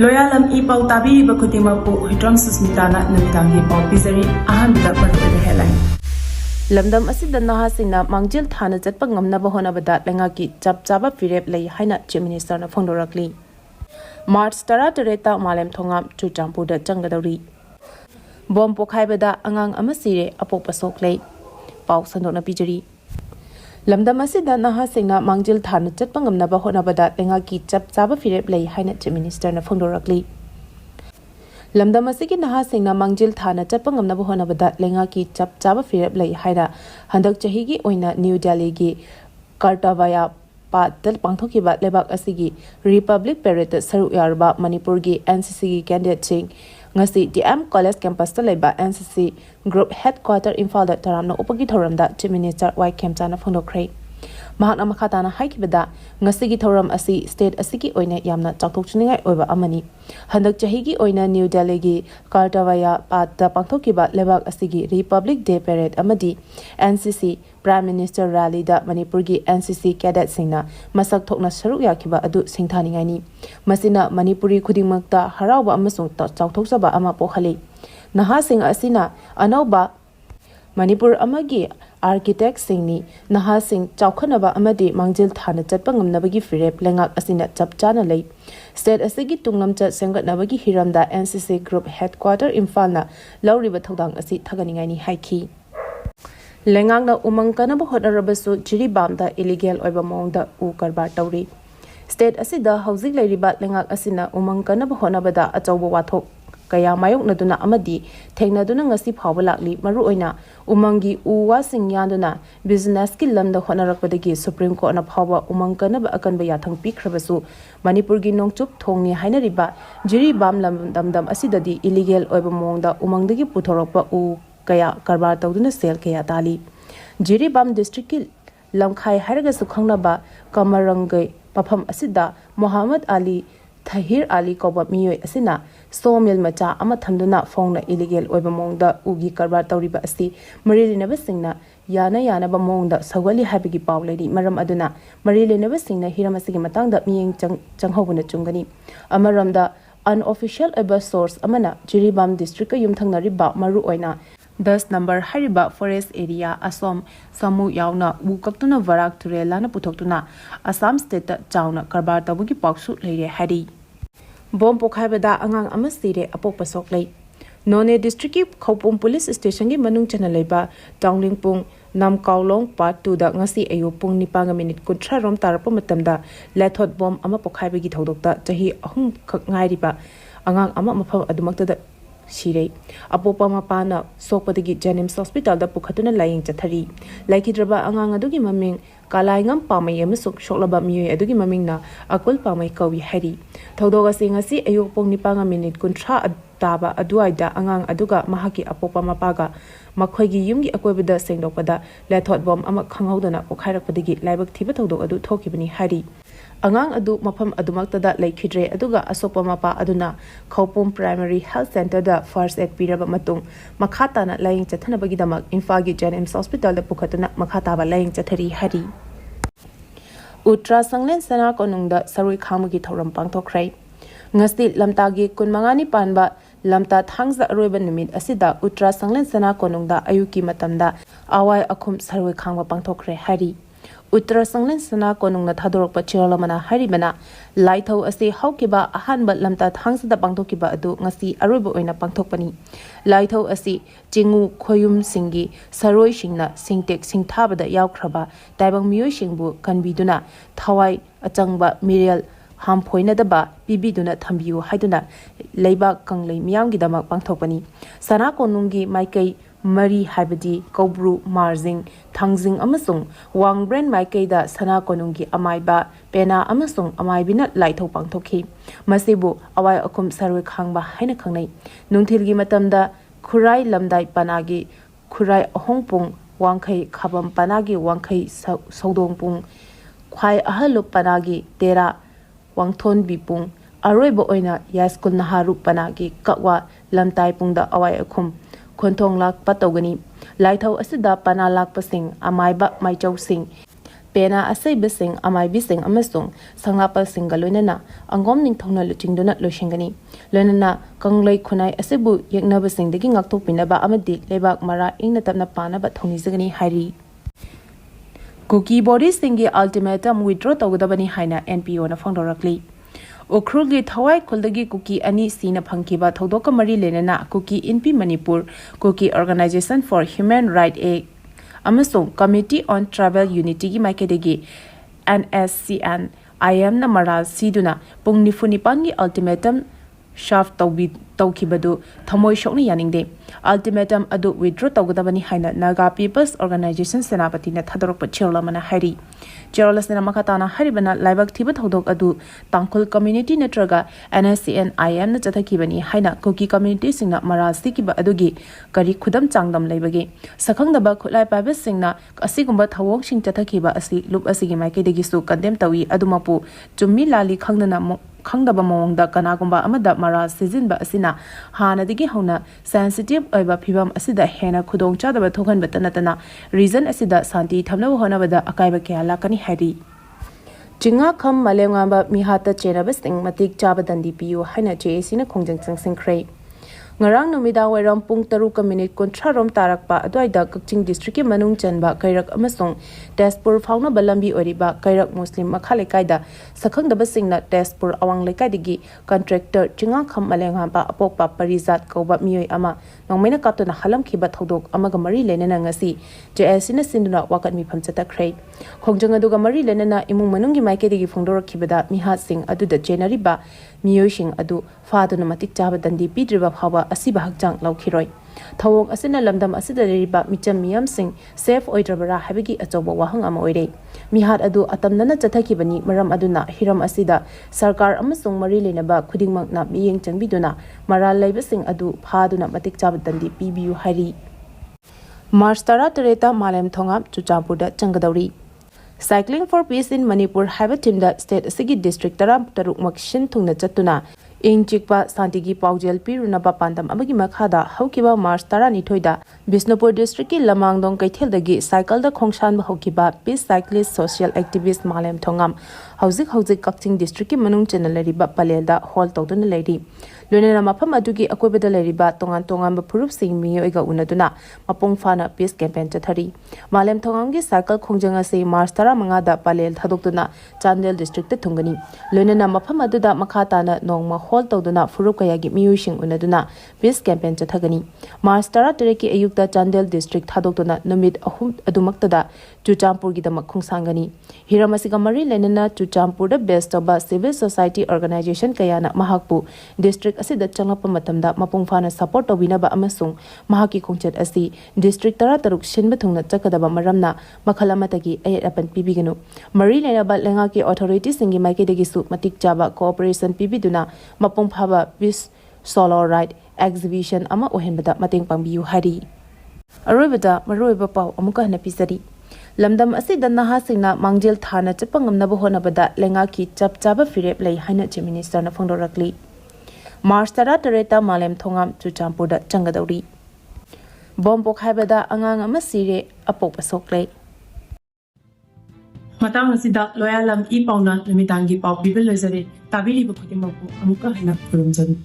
Loyalam E-PAO tabiriba khudimakpu Hitram Susmitana namidangi paw pizari ahanbida maruoiba headline. Lamdam asida nahasingna mangjil thana chatpa ngamnaba honabada lengaki chap chaba firep lei haina Chief Minister na phongdorakli. March 13 Malem Thongam Churchanpur da Chatkadouri. Bom Pokhaibada angang ama Sire apokpa soklei. Paw sandona pijari. Lamdam asida nahasingna mangjil thana chatpa ngamnaba honabada lengaki chap chaba firep lei haina Chief Minister na phongdorakli. Lamdam asigi nahasingna mangjil thana chatpa ngamnaba honabada lengaki chap chaba firep lei haina handak chahigi oina New Delhi gi Kartavaya Patal pangthokiba lebak asigi Republic Parade saru yarba Manipur gi NCC gi candidate sing ngasi DM College campus ta leba NCC Group Headquarter Imphal da taramna upagi thoramda Chief Minister Y Khemchana phongdokhrai. Mahakna makhatana haikibada ngasigi thoram asi state asigi oina yamna chakthokchningai oiba amani handak chahigi oina New Delhi gi Kartavaya Patta pangthokiba lebak asigi Republic Day Parade amadi NCC Prime Minister Rally da Manipur gi NCC cadet singna masak thokna saru yakiba adu singthaningai ni masina Manipuri khudingmakta harauba amasung chakthokchaba ama pokhali naha sing asina anauba Manipur amagi architect singni naha sing chawkhanaba amadi mangjil thana chatpa ngamnabagi firep lengak asina chapchana lei state asigi tunglamcha sengatnabagi hiramda NCC Group Headquarter Imphal lauriba thodang asi thaganingai ni haiki lengak na umangkana ba hodarabasu jiribamda illegal oiba mongda u karbar tauri state asida housing leiriba lengak asina umangkana ba honabada achawba wathok kaya mayok naduna amadi thengnaduna ngasi phawba lakli maru oina umangi uwa singyanduna business ki lamda honarakpadagi Supreme Court na phawba umangkana ba akanba yathang pikhrabasu Manipur gi nongchup thongni hainariba jiri bam lamdam asidadi illegal oiba mongda umangdagi puthorokpa u kaya karbar tawduna sel kaya tali jiri bam district ki lamkhai haraga sukhangnaba kamarangai papham asida Muhammad Ali Tahir Ali koba miyoi asina sawmill macha ama thamduna phongna illegal oiba mongda ugi karbar tawriba asi marilinaba singna yana ba mongda sagali habigi pawledi maram aduna marilinaba singna hiram asigi matangda miyeng changhobuna chungani amaramda unofficial oiba source amana Jiribam district ka yumthangnari ba maru oina 10 number hariba forest area Assam samu yauna bukaktuna varak turelana putoktuna Assam state chauna karbar tabugi paksu leire hari bom Pokhaibada angang ama Sire apokpa soklei None district ki Khopum police station gi manung chana leiba Tanglingpung Namkaulong part 2 da ngasi ayu pung 9 kunthra rom tarapa matamda lethot bom ama Pokhaibagi thodokta chahi ahum khak ngairiba angang ama mafam adumakta da Sire apopa Mapana sokpadagi Janims hospital da pukhatuna laying chathari laikidraba angang adugi maming kalaingam pamai amasuk shoklaba miyoi adugi mamingna akul pamai kawi hari thodoga singasi ayuk pong 9 kunthra taba aduaida angang aduga mahaki apopa mapaga makhoigi yumgi akoibada sengdokpada lethot bom ama khanghaudana pokhairakpadagi laibak thiba thodok adu thokibani hari angang adu mafam adumaktada laikhidre aduga asopa mapa aduna Khopum Primary Health Center da first aid piraba matung makhatana laying chathanabagi damak Imphagi Janims Hospital da pukhatuna makhataba laying chathari hari Utra Sanglen Sana konungda sarui khamagi thoram pangthokrai ngasti lamtagi kunmangani panba lamta thangza aroiba numit asida Utra Sanglen Sana konungda ayuki matamda awai akhum sarui khangba pangthokre hari Uttara Sanglen Sana konungna thadorokpa chiralamana haribana laithau ase haukiba ahanba lamta thangsada pangthokiba adu ngasi aroiba oina pangthokpani laithau ase chingu khoyum singi saroi singna singtek singthabada yaukhraba taibang miyoi singbu kanbiduna thawai achangba mirel hampoinadaba pibiduna thambiu haiduna leiba kanglei miyamgi damak pangthokpani Sana konungi maikai Mari Habadi Kobru Marzing Tangzing Amasung Wang Brand Maikaida Sana Konungi Amaiba Pena Amasung Amaibina Laitho Pangthoki Masibu Awai Akum Sarwe Khangba Haina Khangnai Nungthilgi Matamda Khurai Lamdai Panagi Khurai Ahongpung Wangkhai Khabam Panagi Wangkhai Sodongpung Khwai Ahalup Panagi Tera Wangthon Bipung Aroibo Oina Yaskul Naharu Panagi Kakwa Lamtai Pungda Awai Akum Konthong lak patogani laithau asida pana lak pasing amaiba maichau sing Pena Asabising, Amai Amasung, Sangapa Singalunana, Angom Ningtona Luchingdona Lushingani, Lunana, Konglai Kunai Asabu, Yaknabasing, the King Octopinaba Amadi, Lebak Mara, Inatana Pana, but Tonizagani Hari. Cookie bodies thingy ultimatum withdraw Togodabani Haina NPO na Fondorakli. Okrugi Tawai Kuldagi Cookie Ani Sina Pankiba Todoka Mari Lenana, Cookie Inpi Manipur, Cookie Organization for Human Rights A. Amasung Committee on Travel Unity Makedegi NSCN IM na Maral Siduna Pung Nifunipangi ultimatum shaft Tokibadu Tamoy Shokni Yaningde ultimatum adu withdraw Togodabani Haina Naga People's Organization Senapati na Tadorok Chirolamana Hari Cherolas na Makatana Haribana Libak Tibet Hodok adu Tangkul Community Netraga NSCN IM na Chatakibani Haina Cookie Community Singna Maral Sikiba Adugi Kari Kudam Changdam Labagi Sakang Daba Kulai Pabis Singna Asigumba Tawong Sing Chatakiba Asi Lup Asigi Maikedegisu Kandem Tawi Adumapu Jumi Lali Kangdana Kangdaba Mongda Kanagumba Amada Maral Sizinba Asina Hanadigi Hona sensitive Oba Pibam Asida Hena Kudong Chadaba Tokan Batanatana reason Asida Santi Tamla Honabada Akaiba Kiala Kani Hari Jinga Kam Malem Mihata Chenabasting Matik Chabadandi Piu Hana Jesina Kongjang Sing Cray. Ngarang numida wairam pung taruka minute kontrarom tarakpa adwaida Kakching district ki manung chanba kairak amasong Tezpur fauna balambi oriba kairak Muslim makhale kaida sakhang daba singna Tezpur awang lekai digi contractor Jinga Kham Malem ba apokpa parizat koba mioi ama nongmena kaptona halam khiba thodok amaga mari lenena ngasi JSina sinduna wakat mi phamchata khrei khongjang aduga mari lenena imung manungi maike digi phongdor khibada miha sing aduda January ba mioi sing adu faduna matik chaba dandi pidriba phawa asiba hakjang laukhiroi thawong asina lamdam asida riba micham miyam sing safe oidrabara habigi achoba wahang ama oire mihat adu atamnana chathakibani maram aduna hiram asida sarkar amasung mari lenaba khudingmakna miyeng changbiduna maral leibasing adu phaduna matik chaba dandi pibiu hari March 13 Malem Thongam Churchanpur Chatkadouri Cycling for Peace in Manipur Haiba Timda State Asigi District Taram Taruk Makshin Thungna Chatuna Ing Chikpa Santigi Paujel Pirunaba Pandam Amagi Makhada Haukiba March Taranithoida Bisnupur District ki Lamangdong Kaithildagi Cycle da Khongshan Haukiba Peace Cyclist Social Activist Malem Thongam Hauzik Kakching District ki Manung Chenalariba Palelda Hall Tawduna Lady Lunena Mapam adugi akwebada leriba tongan Purup Sing Miyoiga Unaduna Mapung Fana Peace Campaign Chathari Malem Thongamgi Cycle Khongjanga se March Taramangada Palel Thadokduna Chandel District Thungani Lunena Mapam aduda Makhatana Nongma Hall Tawduna Furup Kayagi Miyushing Unaduna Peace Campaign Chathagani March Taraki Ayukta Chandel District Thadokduna Numit Ahum Adumaktada Churchanpur Gidamak Khungsangani Hiramasiga Mari Lenena Churchanpur the best of civil society organization Kayana Mahakpu District asida changlapa matamda mapung fana support tawinaba amasung mahaki khongchat asi district tara taruk shinba thungna chakadaba maramna makhalamata-gi ayat apan pibiganu mari lenaba lenga ki authorities singi maike degi su matik chaba cooperation pibiduna mapung phaba peace solar right exhibition ama ohenbada mateng pangbiu hari aroibada maroiba pau amuka hna pisari lamdam asida naha singna mangjel thana chapangamnaba honabada lenga ki chapchaba firep lei haina chief minister na phongdorakli March 13 Malem Thongam Churchanpur Chatkadouri Bom Pokhaibada angang ama Sire apok pasokle Matang asida loyalam E-PAO na namitangi pau bibel lezare tabili bakutimapu amuka hina kurumjan